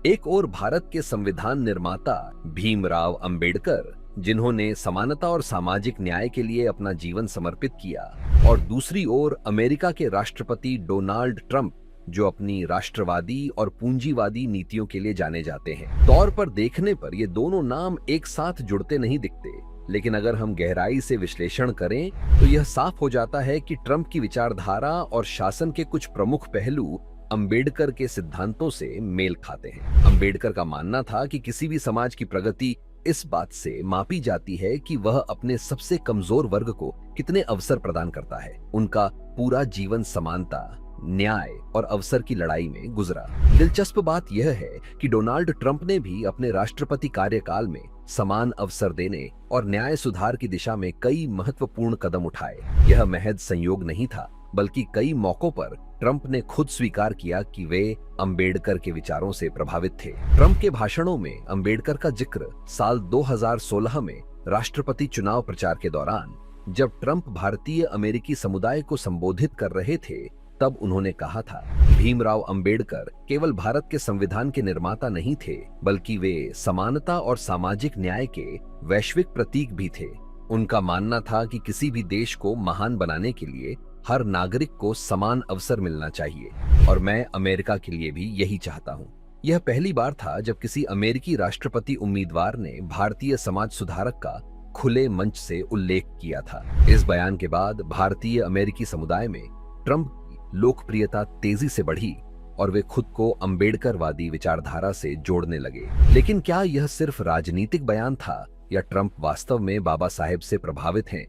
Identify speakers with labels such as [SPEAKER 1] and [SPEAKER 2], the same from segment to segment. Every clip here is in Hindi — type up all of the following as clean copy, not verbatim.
[SPEAKER 1] एक ओर भारत के संविधान निर्माता भीमराव अंबेडकर, जिन्होंने समानता और सामाजिक न्याय के लिए अपना जीवन समर्पित किया, और दूसरी ओर अमेरिका के राष्ट्रपति डोनाल्ड ट्रंप, जो अपनी राष्ट्रवादी और पूंजीवादी नीतियों के लिए जाने जाते हैं। तौर पर देखने पर ये दोनों नाम एक साथ जुड़ते नहीं दिखते, लेकिन अगर हम गहराई से विश्लेषण करें तो यह साफ हो जाता है कि ट्रंप की विचारधारा और शासन के कुछ प्रमुख पहलू अंबेडकर के सिद्धांतों से मेल खाते हैं। अंबेडकर का मानना था कि किसी भी समाज की प्रगति इस बात से मापी जाती है कि वह अपने सबसे कमजोर वर्ग को कितने अवसर प्रदान करता है। उनका पूरा जीवन समानता, न्याय और अवसर की लड़ाई में गुजरा। दिलचस्प बात यह है कि डोनाल्ड ट्रंप ने भी अपने राष्ट्रपति कार्यकाल में समान अवसर देने और न्याय सुधार की दिशा में कई महत्वपूर्ण कदम उठाए। यह महज संयोग नहीं था, बल्कि कई मौकों पर ट्रंप ने खुद स्वीकार किया कि वे अंबेडकर के विचारों से प्रभावित थे। ट्रंप के भाषणों में अंबेडकर का जिक्र साल 2016 में राष्ट्रपति चुनाव प्रचार के दौरान, जब ट्रंप भारतीय अमेरिकी समुदाय को संबोधित कर रहे थे, तब उन्होंने कहा था, भीमराव अंबेडकर केवल भारत के संविधान के निर्माता नहीं थे, बल्कि वे समानता और सामाजिक न्याय के वैश्विक प्रतीक भी थे। उनका मानना था कि किसी भी देश को महान बनाने के लिए हर नागरिक को समान अवसर मिलना चाहिए, और मैं अमेरिका के लिए भी यही चाहता हूँ। यह पहली बार था जब किसी अमेरिकी राष्ट्रपति उम्मीदवार ने भारतीय समाज सुधारक का खुले मंच से उल्लेख किया था। इस बयान के बाद भारतीय अमेरिकी समुदाय में ट्रंप की लोकप्रियता तेजी से बढ़ी और वे खुद को अंबेडकरवादी विचारधारा से जोड़ने लगे। लेकिन क्या यह सिर्फ राजनीतिक बयान था, या ट्रंप वास्तव में बाबा साहेब से प्रभावित हैं?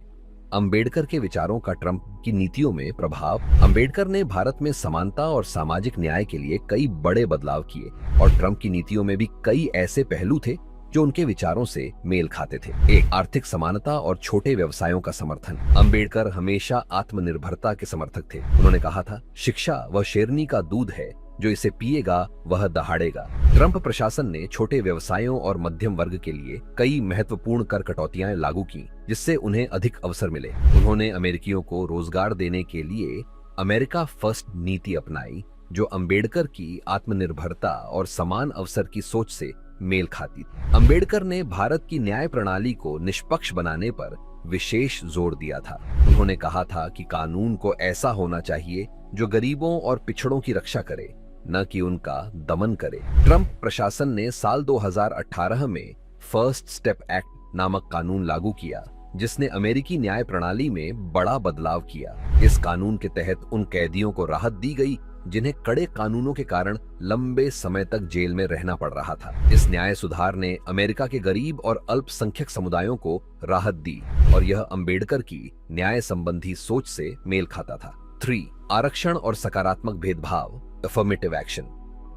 [SPEAKER 1] अंबेडकर के विचारों का ट्रंप की नीतियों में प्रभाव। अंबेडकर ने भारत में समानता और सामाजिक न्याय के लिए कई बड़े बदलाव किए, और ट्रंप की नीतियों में भी कई ऐसे पहलू थे जो उनके विचारों से मेल खाते थे। एक, आर्थिक समानता और छोटे व्यवसायों का समर्थन। अंबेडकर हमेशा आत्मनिर्भरता के समर्थक थे। उन्होंने कहा था, शिक्षा वह शेरनी का दूध है, जो इसे पिएगा वह दहाड़ेगा। ट्रंप प्रशासन ने छोटे व्यवसायों और मध्यम वर्ग के लिए कई महत्वपूर्ण कर कटौतियां लागू की, जिससे उन्हें अधिक अवसर मिले। उन्होंने अमेरिकियों को रोजगार देने के लिए अमेरिका फर्स्ट नीति अपनाई, जो अंबेडकर की आत्मनिर्भरता और समान अवसर की सोच से मेल खाती थी। अंबेडकर ने भारत की न्याय प्रणाली को निष्पक्ष बनाने पर विशेष जोर दिया था। उन्होंने कहा था कि कानून को ऐसा होना चाहिए जो गरीबों और पिछड़ों की रक्षा करे, न कि उनका दमन करे। ट्रंप प्रशासन ने साल 2018 में फर्स्ट स्टेप एक्ट नामक कानून लागू किया, जिसने अमेरिकी न्याय प्रणाली में बड़ा बदलाव किया। इस कानून के तहत उन कैदियों को राहत दी गई जिन्हें कड़े कानूनों के कारण लंबे समय तक जेल में रहना पड़ रहा था। इस न्याय सुधार ने अमेरिका के गरीब और अल्पसंख्यक समुदायों को राहत दी, और यह अंबेडकर की न्याय संबंधी सोच से मेल खाता था। 3. आरक्षण और सकारात्मक भेदभाव, अफर्मेटिव एक्शन।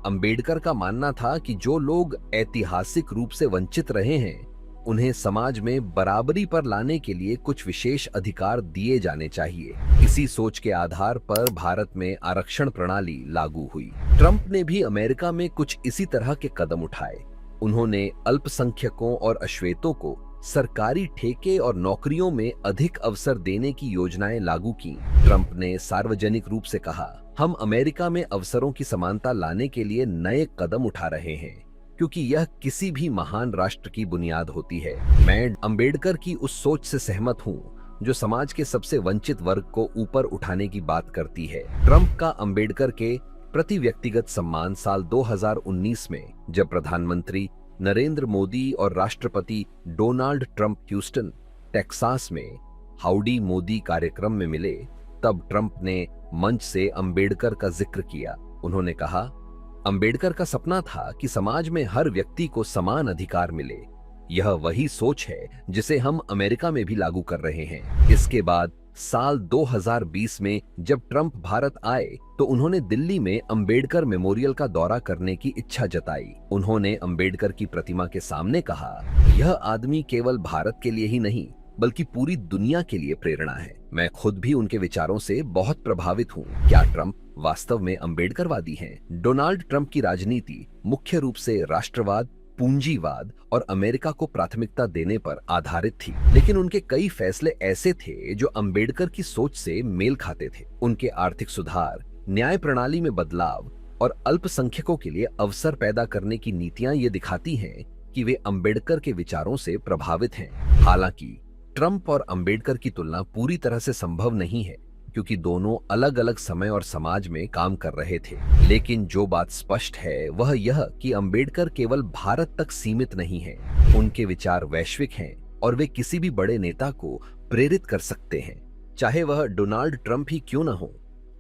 [SPEAKER 1] अंबेडकर का मानना था कि जो लोग ऐतिहासिक रूप से वंचित रहे हैं, उन्हें समाज में बराबरी पर लाने के लिए कुछ विशेष अधिकार दिए जाने चाहिए। इसी सोच के आधार पर भारत में आरक्षण प्रणाली लागू हुई। ट्रंप ने भी अमेरिका में कुछ इसी तरह के कदम उठाए। उन्होंने अल्पसंख्यकों और अश्वेतों को सरकारी ठेके और नौकरियों में अधिक अवसर देने की योजनाएं लागू की। ट्रंप ने सार्वजनिक रूप से कहा, हम अमेरिका में अवसरों की समानता लाने के लिए नए कदम उठा रहे हैं, क्योंकि यह किसी भी महान राष्ट्र की बुनियाद होती है। मैं अंबेडकर की उस सोच से सहमत हूँ जो समाज के सबसे वंचित वर्ग को ऊपर उठाने की बात करती है। ट्रंप का अंबेडकर के प्रति व्यक्तिगत सम्मान साल 2019 में, जब प्रधानमंत्री नरेंद्र मोदी और राष्ट्रपति डोनाल्ड ट्रंप ह्यूस्टन, टेक्सास में हाउडी मोदी कार्यक्रम में मिले, तब ट्रंप ने मंच से अंबेडकर का जिक्र किया। उन्होंने कहा, अंबेडकर का सपना था कि समाज में हर व्यक्ति को समान अधिकार मिले। यह वही सोच है जिसे हम अमेरिका में भी लागू कर रहे हैं। इसके बाद साल 2020 में जब ट्रंप भारत आए, तो उन्होंने दिल्ली में अंबेडकर मेमोरियल का दौरा करने की इच्छा जताई। उन्होंने अंबेडकर की प्रतिमा के सामने कहा, यह आदमी केवल भारत के लिए ही नहीं, बल्कि पूरी दुनिया के लिए प्रेरणा है। मैं खुद भी उनके विचारों से बहुत प्रभावित हूँ। क्या ट्रंप वास्तव में अंबेडकरवादी हैं? डोनाल्ड ट्रंप की राजनीति मुख्य रूप से राष्ट्रवाद, पूंजीवाद और अमेरिका को प्राथमिकता देने पर आधारित थी, लेकिन उनके कई फैसले ऐसे थे जो अंबेडकर की सोच से मेल खाते थे। उनके आर्थिक सुधार, न्याय प्रणाली में बदलाव और अल्पसंख्यकों के लिए अवसर पैदा करने की नीतियां ये दिखाती हैं कि वे अंबेडकर के विचारों से प्रभावित हैं। हालांकि ट्रंप और अंबेडकर की तुलना पूरी तरह से संभव नहीं है, क्योंकि दोनों अलग अलग समय और समाज में काम कर रहे थे। लेकिन जो बात स्पष्ट है वह यह कि अंबेडकर केवल भारत तक सीमित नहीं है। उनके विचार वैश्विक हैं और वे किसी भी बड़े नेता को प्रेरित कर सकते हैं, चाहे वह डोनाल्ड ट्रंप ही क्यों न हो।